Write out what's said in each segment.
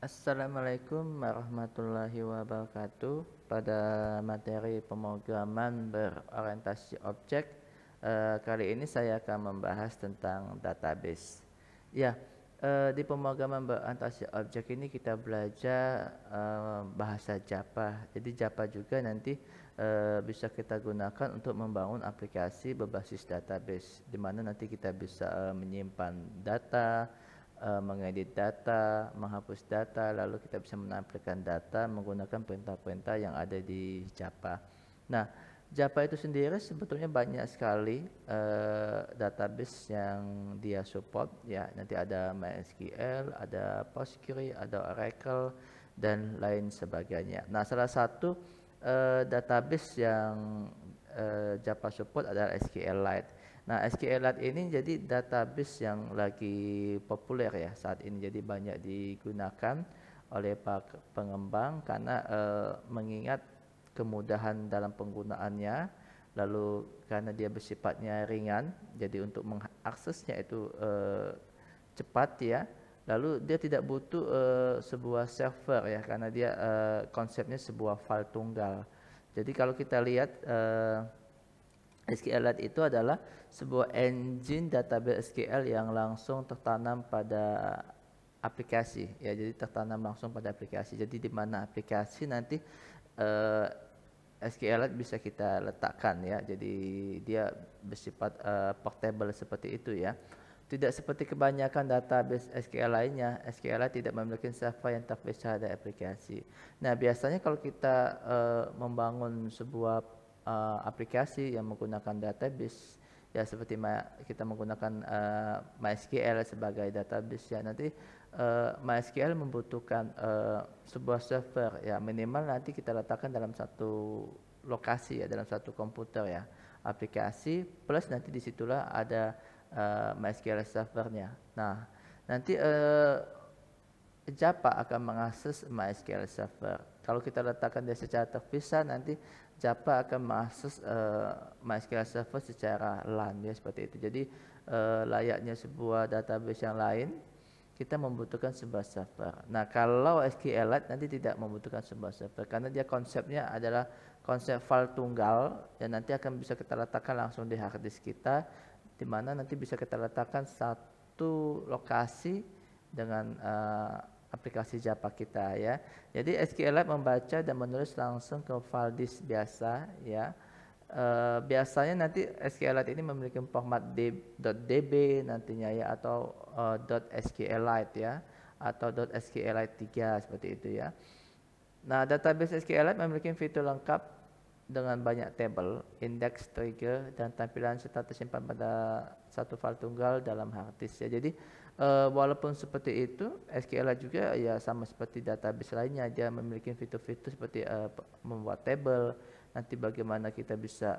Assalamualaikum warahmatullahi wabarakatuh. Pada materi pemrograman berorientasi objek, kali ini saya akan membahas tentang database. Ya, di pemrograman berorientasi objek ini kita belajar bahasa Java. Jadi Java juga nanti bisa kita gunakan untuk membangun aplikasi berbasis database, di mana nanti kita bisa menyimpan data, mengedit data, menghapus data, lalu kita bisa menampilkan data menggunakan perintah-perintah yang ada di Java. Nah, Java itu sendiri sebetulnya banyak sekali database yang dia support ya. Nanti ada MySQL, ada Postgre, ada Oracle dan lain sebagainya. Nah, salah satu database yang Java support adalah SQLite. Nah, SQLite ini jadi database yang lagi populer ya saat ini. Jadi banyak digunakan oleh para pengembang karena mengingat kemudahan dalam penggunaannya, lalu karena dia bersifatnya ringan, jadi untuk mengaksesnya itu cepat ya. Lalu dia tidak butuh sebuah server ya, karena dia konsepnya sebuah file tunggal. Jadi kalau kita lihat SQLite itu adalah sebuah engine database SQL yang langsung tertanam pada aplikasi ya, jadi tertanam langsung pada aplikasi. Jadi di mana aplikasi nanti eh, SQLite bisa kita letakkan ya. Jadi dia bersifat portable seperti itu ya. Tidak seperti kebanyakan database SQL lainnya, SQLite tidak memiliki server yang terpisah dari aplikasi. Nah, biasanya kalau kita membangun sebuah aplikasi yang menggunakan database ya, seperti kita menggunakan MySQL sebagai database ya, nanti MySQL membutuhkan sebuah server ya, minimal nanti kita letakkan dalam satu lokasi ya, dalam satu komputer ya, aplikasi plus nanti disitulah ada MySQL servernya. Nah, nanti Java akan mengakses MySQL server. Kalau kita letakkan dia secara terpisah, nanti Java akan mengakses MySQL server secara LAN ya, seperti itu. Jadi layaknya sebuah database yang lain, kita membutuhkan sebuah server. Nah, kalau SQLite nanti tidak membutuhkan sebuah server karena dia konsepnya adalah konsep file tunggal dan nanti akan bisa kita letakkan langsung di hard disk kita, di mana nanti bisa kita letakkan satu lokasi dengan aplikasi Java kita ya. Jadi SQLite membaca dan menulis langsung ke file disk biasa ya. Biasanya nanti SQLite ini memiliki format .db nantinya ya, atau .sqlite ya, atau .sqlite 3 seperti itu ya. Nah, database SQLite memiliki fitur lengkap dengan banyak tabel, indeks, trigger, dan tampilan serta tersimpan pada satu file tunggal dalam hard disk ya. Jadi walaupun seperti itu, SQLite juga ya sama seperti database lainnya, dia memiliki fitur-fitur seperti membuat tabel, nanti bagaimana kita bisa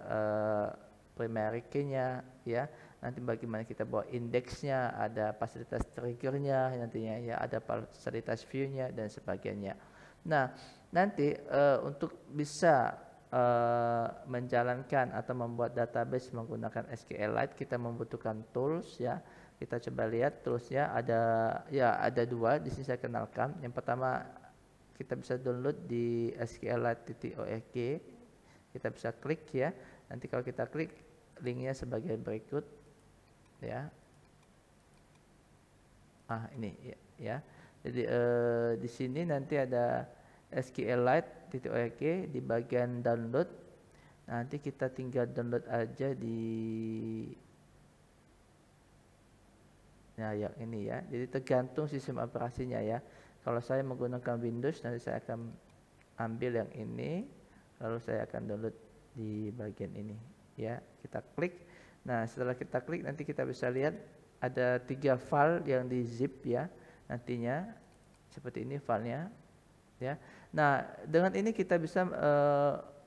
primary key-nya ya, nanti bagaimana kita bawa indeksnya, ada fasilitas triggernya nantinya ya, ada fasilitas view-nya dan sebagainya. Nah, nanti untuk bisa menjalankan atau membuat database menggunakan SQLite, kita membutuhkan tools ya. Kita coba lihat toolsnya, ada dua di sini saya kenalkan. Yang pertama kita bisa download di sqlite.org. Kita bisa klik ya. Nanti kalau kita klik linknya sebagai berikut ya. Ini ya. Jadi di sini nanti ada sqlite.org di bagian download. Nanti kita tinggal download aja di yang ini ya. Jadi tergantung sistem operasinya ya. Kalau saya menggunakan Windows, nanti saya akan ambil yang ini, lalu saya akan download di bagian ini ya. Kita klik. Nah, setelah kita klik nanti kita bisa lihat ada 3 file yang di zip ya. Nantinya seperti ini filenya ya. Nah, dengan ini kita bisa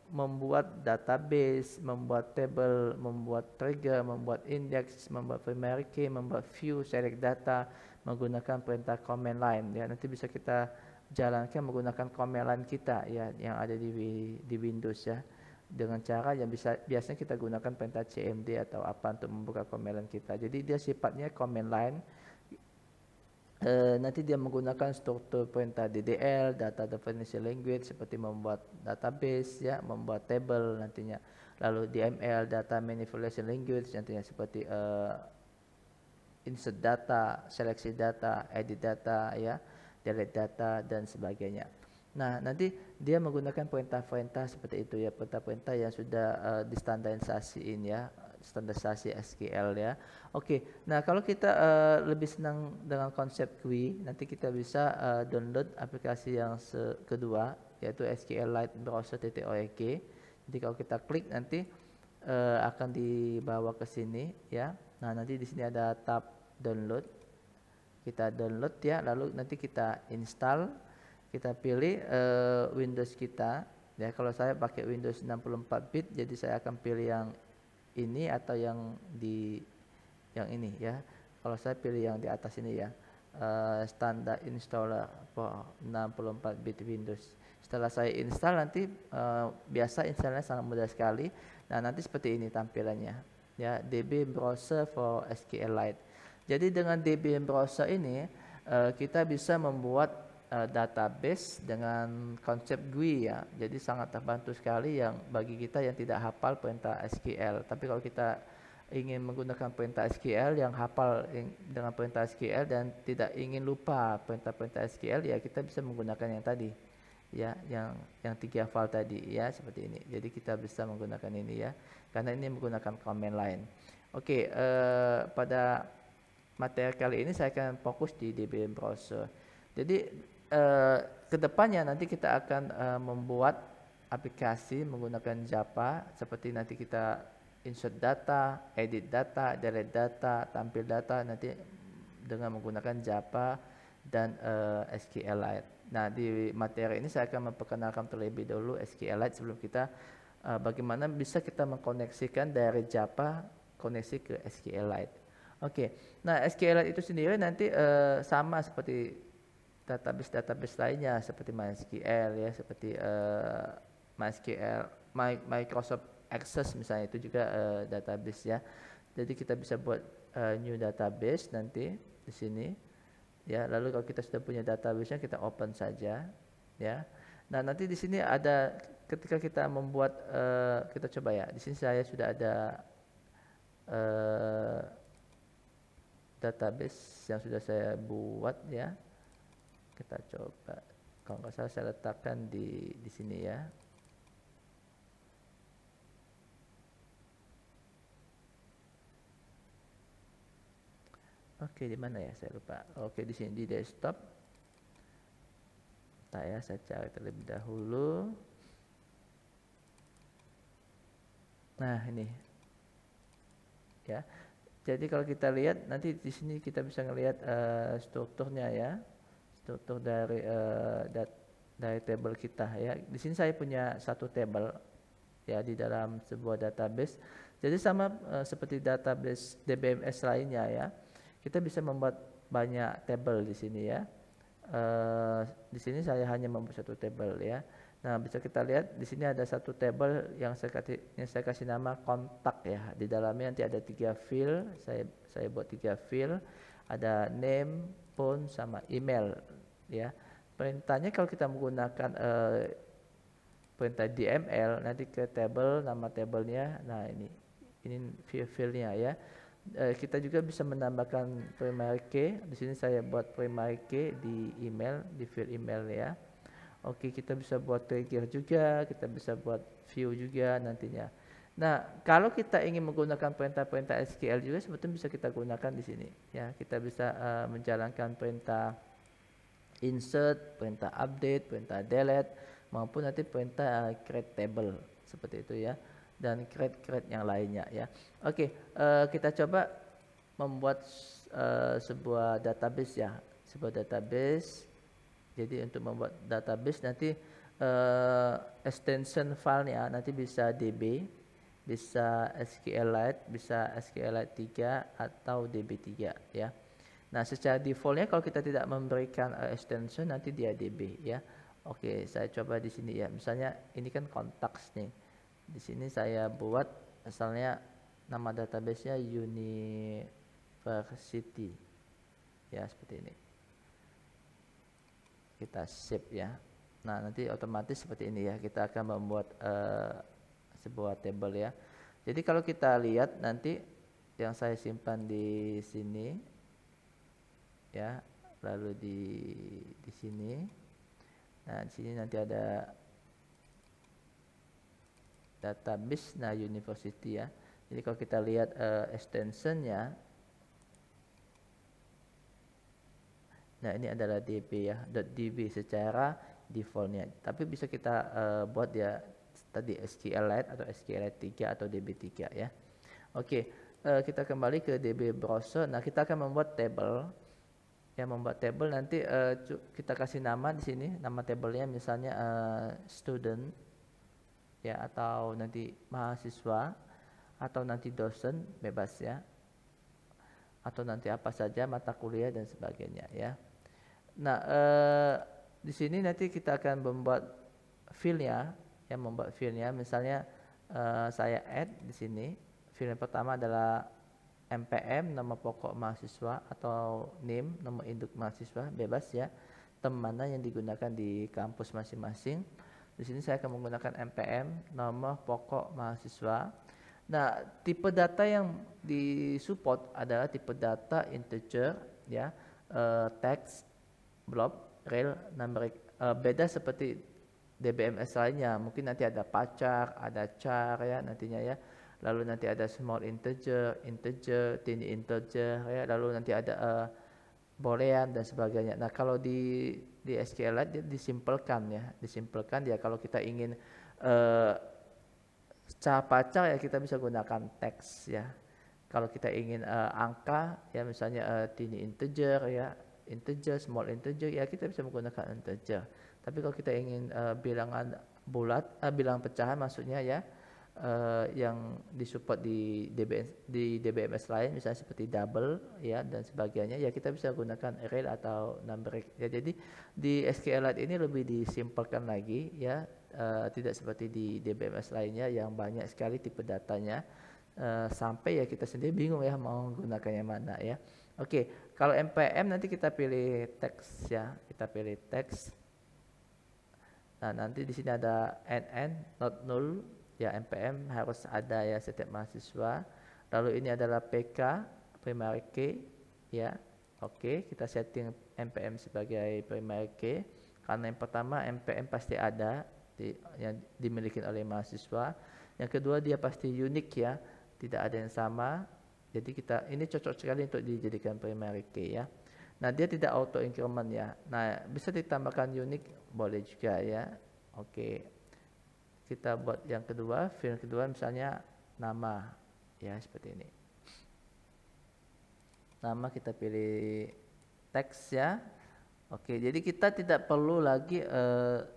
membuat database, membuat table, membuat trigger, membuat index, membuat primary key, membuat view, select data menggunakan perintah command line ya. Nanti bisa kita jalankan menggunakan command line kita ya, yang ada di Windows ya. Dengan cara yang biasanya kita gunakan perintah cmd atau apa untuk membuka command line kita. Jadi dia sifatnya command line. nanti dia menggunakan struktur perintah DDL, data definition language, seperti membuat database, ya, membuat table nantinya. Lalu DML, data manipulation language, nantinya seperti insert data, seleksi data, edit data, ya, delete data, dan sebagainya. Nah, nanti dia menggunakan perintah-perintah seperti itu, ya, perintah-perintah yang sudah distandarisasiin, ya, standarisasi SQL, ya. Oke, nah kalau kita lebih senang dengan konsep GUI, nanti kita bisa download aplikasi yang kedua, yaitu SQLite Browser.org. Jadi kalau kita klik nanti akan dibawa ke sini, ya. Nah, nanti di sini ada tab download. Kita download, ya, lalu nanti kita install. Kita pilih Windows kita, ya. Kalau saya pakai Windows 64 bit, jadi saya akan pilih yang ini atau yang ini, ya. Kalau saya pilih yang di atas ini, ya, standar installer for 64 bit Windows. Setelah saya install nanti biasa installnya sangat mudah sekali. Nah, nanti seperti ini tampilannya, ya, DB Browser for SQLite. Jadi dengan DB Browser ini kita bisa membuat database dengan konsep GUI, ya. Jadi sangat terbantu sekali yang bagi kita yang tidak hafal perintah SQL. Tapi kalau kita ingin menggunakan perintah SQL, yang hafal dengan perintah SQL dan tidak ingin lupa perintah-perintah SQL, ya kita bisa menggunakan yang tadi, ya, yang 3 file tadi, ya, seperti ini. Jadi kita bisa menggunakan ini, ya, karena ini menggunakan command line. Oke, pada materi kali ini saya akan fokus di DB Browser. Jadi kedepannya nanti kita akan membuat aplikasi menggunakan Java, seperti nanti kita insert data, edit data, delete data, tampil data nanti dengan menggunakan Java dan SQLite. Nah, di materi ini saya akan memperkenalkan terlebih dahulu SQLite sebelum kita bagaimana bisa kita mengkoneksikan dari Java koneksi ke SQLite. Oke, nah SQLite itu sendiri nanti sama seperti database lainnya seperti MySQL, ya, seperti MySQL, Microsoft Access misalnya, itu juga database, ya. Jadi kita bisa buat new database nanti di sini, ya. Lalu kalau kita sudah punya database-nya kita open saja, ya. Nah, nanti di sini ada ketika kita membuat kita coba, ya. Di sini saya sudah ada database yang sudah saya buat, ya. Kita coba, kalau nggak salah saya letakkan di sini, ya. Oke, di mana ya, saya lupa. Oke, di sini di desktop. Saya cari terlebih dahulu. Nah, ini, ya. Jadi kalau kita lihat nanti di sini kita bisa ngelihat strukturnya, ya. Struktur dari table kita, ya. Di sini saya punya satu table, ya, di dalam sebuah database. Jadi sama seperti database DBMS lainnya, ya. Kita bisa membuat banyak table di sini, ya. Di sini saya hanya membuat satu table, ya. Nah, bisa kita lihat di sini ada satu table yang saya kasih nama kontak, ya. Di dalamnya nanti ada 3 field. Saya buat 3 field. Ada name, phone, sama email, ya. Perintahnya kalau kita menggunakan perintah DML nanti ke table, nama tablenya. Nah, ini field-nya, ya. Kita juga bisa menambahkan primary key. Di sini saya buat primary key di email, di field email, ya. Oke, kita bisa buat trigger juga, kita bisa buat view juga nantinya. Nah, kalau kita ingin menggunakan perintah-perintah SQL juga sebetulnya bisa kita gunakan di sini, ya. Kita bisa menjalankan perintah insert, perintah update, perintah delete, maupun nanti perintah create table seperti itu, ya, dan create yang lainnya, ya. Oke, kita coba membuat sebuah database, ya, sebuah database. Jadi untuk membuat database nanti extension filenya nanti bisa DB, bisa SQLite, bisa SQLite 3 atau DB3, ya. Nah, secara defaultnya kalau kita tidak memberikan extension nanti dia DB, ya. Oke, saya coba di sini, ya. Misalnya ini kan kontaks nih. Di sini saya buat asalnya nama database-nya University, ya, seperti ini. kita save ya. Nah, nanti otomatis seperti ini ya, kita akan membuat sebuah table ya. Jadi kalau kita lihat nanti yang saya simpan di sini ya, lalu di sini. Nah, di sini nanti ada database university ya. Jadi kalau kita lihat extensionnya, nah ini adalah DB ya, .db secara defaultnya. Tapi bisa kita buat ya tadi SQLite atau SQLite 3 atau DB3 ya. Oke, kita kembali ke DB browser. Nah, kita akan membuat table. Ya, membuat table nanti kita kasih nama di sini, nama tabelnya misalnya student ya, atau nanti mahasiswa, atau nanti dosen, bebas ya, atau nanti apa saja mata kuliah dan sebagainya ya. Nah, di sini nanti kita akan membuat fieldnya ya, membuat fieldnya misalnya saya add di sini. Field yang pertama adalah NPM, nama pokok mahasiswa, atau name, nama induk mahasiswa, bebas ya, term mana yang digunakan di kampus masing-masing. Di sini saya akan menggunakan NPM, nama pokok mahasiswa. Nah, tipe data yang disupport adalah tipe data integer ya, text, blob, real, numeric. Beda seperti DBMS lainnya, mungkin nanti ada pacar, ada char ya nantinya ya. Lalu nanti ada small integer, tiny integer ya, lalu nanti ada boolean dan sebagainya. Nah, kalau di SQLite dia disimpelkan ya, disimpelkan ya. Kalau kita ingin secara pacar ya, kita bisa gunakan teks ya. Kalau kita ingin angka ya, misalnya tiny integer ya, integer, small integer ya, kita bisa menggunakan integer. Tapi kalau kita ingin bilangan bulat, bilangan pecahan maksudnya ya, yang disupport di DBMS lain misalnya seperti double ya dan sebagainya ya, kita bisa gunakan real atau numeric ya. Jadi di SQLite ini lebih disimpelkan lagi ya, tidak seperti di DBMS lainnya yang banyak sekali tipe datanya, sampai ya kita sendiri bingung ya mau menggunakannya mana ya. Oke, kalau NPM nanti kita pilih teks ya, kita pilih teks. Nah, nanti di sini ada not null ya, NPM harus ada ya setiap mahasiswa. Lalu ini adalah PK, primary key ya. Oke, kita setting NPM sebagai primary key karena yang pertama NPM pasti ada yang dimiliki oleh mahasiswa. Yang kedua dia pasti unik ya, tidak ada yang sama. Jadi ini cocok sekali untuk dijadikan primary key ya. Nah, dia tidak auto increment ya. Nah, bisa ditambahkan unik boleh juga ya. Oke. Kita buat yang kedua, field kedua misalnya nama ya, seperti ini. Nama kita pilih teks ya. Oke, jadi kita tidak perlu lagi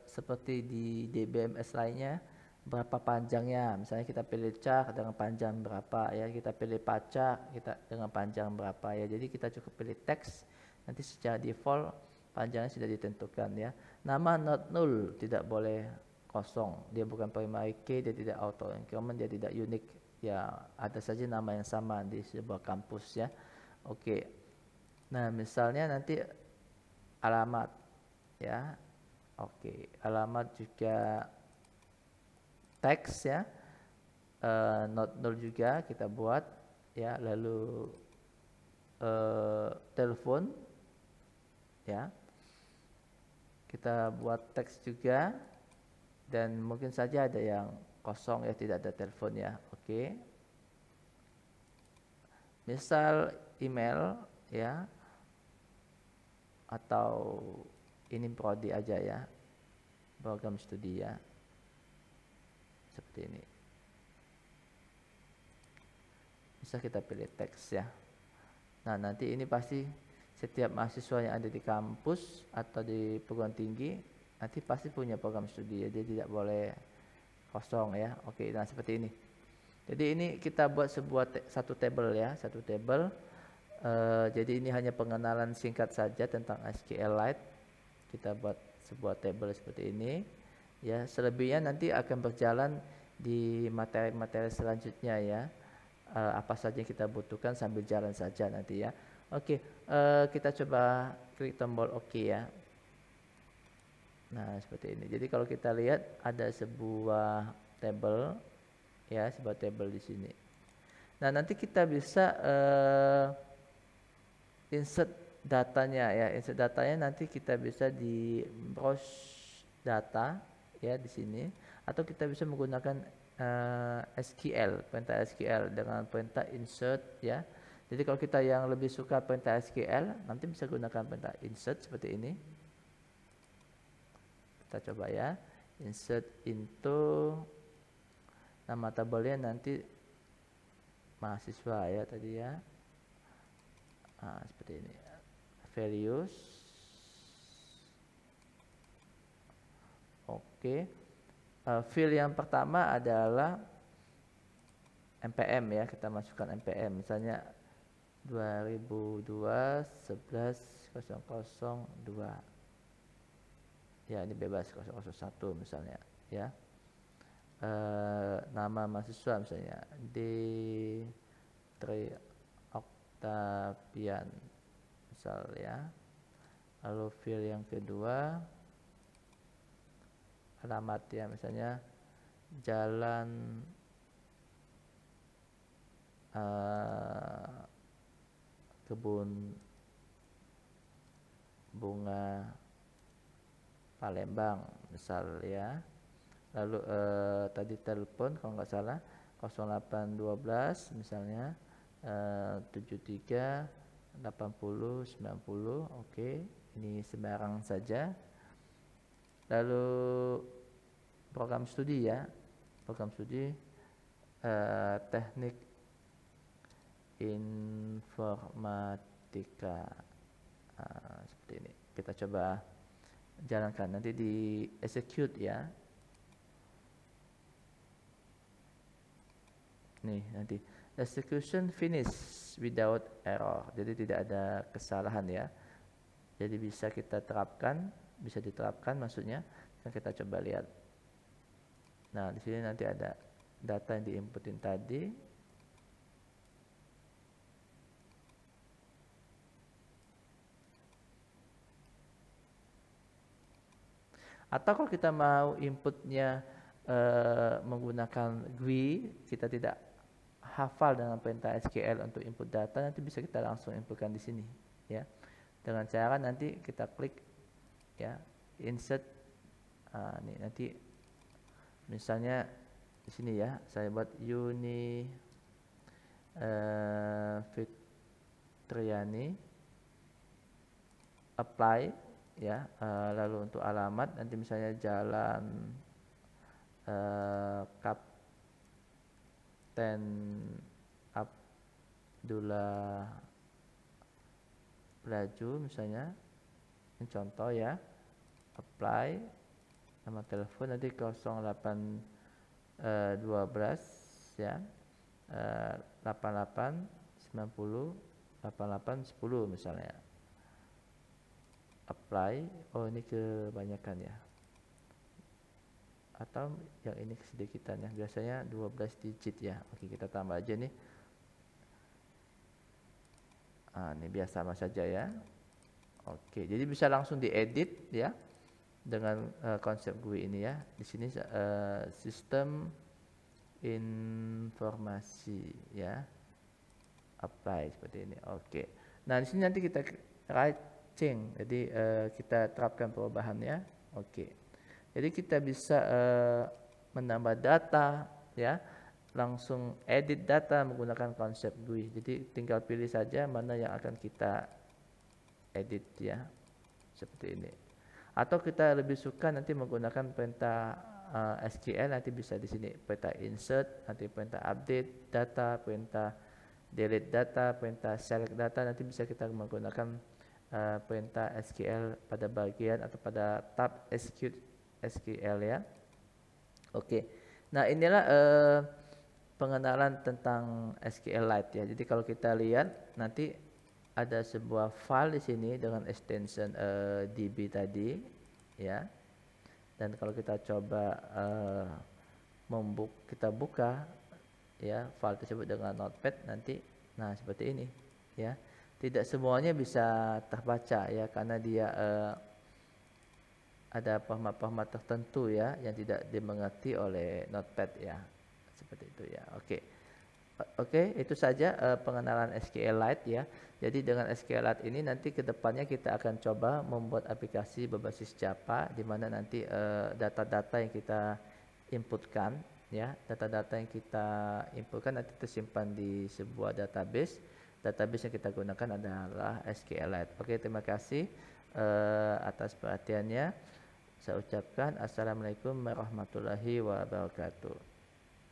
seperti di DBMS lainnya berapa panjangnya. Misalnya kita pilih char dengan panjang berapa ya, kita pilih pacak kita dengan panjang berapa ya. Jadi kita cukup pilih teks, nanti secara default panjangnya sudah ditentukan ya. Nama not null, tidak boleh kosong, dia bukan primary key, dia tidak auto increment, dia tidak unik ya, ada saja nama yang sama di sebuah kampus ya. Oke, nah misalnya nanti alamat ya. Oke, alamat juga teks ya, not null juga kita buat ya. Lalu telepon ya, kita buat teks juga, dan mungkin saja ada yang kosong ya, tidak ada telepon ya. Oke, misal email ya, atau ini prodi aja ya, program studi ya, seperti ini. Bisa kita pilih teks ya. Nah, nanti ini pasti setiap mahasiswa yang ada di kampus atau di perguruan tinggi nanti pasti punya program studi ya, dia tidak boleh kosong ya. Oke, nah seperti ini. Jadi ini kita buat satu table ya, satu table. Jadi ini hanya pengenalan singkat saja tentang SQLite. Kita buat sebuah table seperti ini ya. Selebihnya nanti akan berjalan di materi-materi selanjutnya ya. Apa saja yang kita butuhkan sambil jalan saja nanti ya. Oke, kita coba klik tombol OK ya. Nah, seperti ini. Jadi kalau kita lihat ada sebuah table ya, sebuah table di sini. Nah, nanti kita bisa insert datanya ya. Insert datanya nanti kita bisa di browse data ya di sini, atau kita bisa menggunakan SQL, perintah SQL dengan perintah insert ya. Jadi kalau kita yang lebih suka perintah SQL, nanti bisa gunakan perintah insert seperti ini. Kita coba ya, insert into nama tabelnya nanti mahasiswa ya tadi ya. Nah, seperti ini. Values. Oke. Field yang pertama adalah NPM ya, kita masukkan NPM misalnya 2002 11 002 ya, ini bebas 001 misalnya ya. Nama mahasiswa misalnya D3 Octavian misal ya. Lalu field yang kedua alamat ya, misalnya Jalan Kebun Bunga Palembang misal ya. Lalu tadi telepon kalau nggak salah 0812 misalnya 73 80 90. Oke, ini sembarang saja. Lalu program studi ya, program studi teknik informatika. Seperti ini kita coba jalankan, nanti di execute ya. Nih nanti execution finish without error, jadi tidak ada kesalahan ya. Jadi bisa kita terapkan, bisa diterapkan maksudnya. Dan kita coba lihat. Nah di sini nanti ada data yang diinputin tadi. Atau kalau kita mau inputnya menggunakan GUI, kita tidak hafal dengan perintah SQL untuk input data, nanti bisa kita langsung inputkan di sini ya. Dengan cara nanti kita klik ya, insert. Nih nanti misalnya di sini ya, saya buat Yuni Fitriani, apply ya. Lalu untuk alamat nanti misalnya Jalan Kapten Abdullah Braju misalnya, ini contoh ya. Apply, nama telepon nanti 0812 ya, 88 90 88 10 misalnya. Apply. Oh ini kebanyakan ya, atau yang ini kesedikitan ya, biasanya 12 digit ya. Oke, kita tambah aja nih. Ini biasa sama saja ya. Oke, jadi bisa langsung diedit ya dengan konsep GUI ini ya. Di sini sistem informasi ya, apply seperti ini. Oke, nah di sini nanti kita right change, jadi kita terapkan perubahannya. Oke, jadi kita bisa menambah data ya, langsung edit data menggunakan konsep GUI. Jadi tinggal pilih saja mana yang akan kita edit ya, seperti ini. Atau kita lebih suka nanti menggunakan perintah SQL, nanti bisa di sini perintah insert, nanti perintah update data, perintah delete data, perintah select data. Nanti bisa kita menggunakan perintah SQL pada bagian atau pada tab execute SQL ya. Oke, nah inilah pengenalan tentang SQLite ya. Jadi kalau kita lihat nanti ada sebuah file di sini dengan extension DB tadi ya. Dan kalau kita coba kita buka ya file tersebut dengan notepad nanti, nah seperti ini ya. Tidak semuanya bisa terbaca ya, karena dia ada format-format tertentu ya yang tidak dimengerti oleh Notepad ya. Seperti itu ya. Oke, itu saja pengenalan SQLite ya. Jadi dengan SQLite ini nanti ke depannya kita akan coba membuat aplikasi berbasis Java di mana nanti data-data yang kita inputkan ya, data-data yang kita inputkan nanti tersimpan di sebuah database. Database yang kita gunakan adalah SQLite. Oke, terima kasih atas perhatiannya. Saya ucapkan assalamualaikum warahmatullahi wabarakatuh.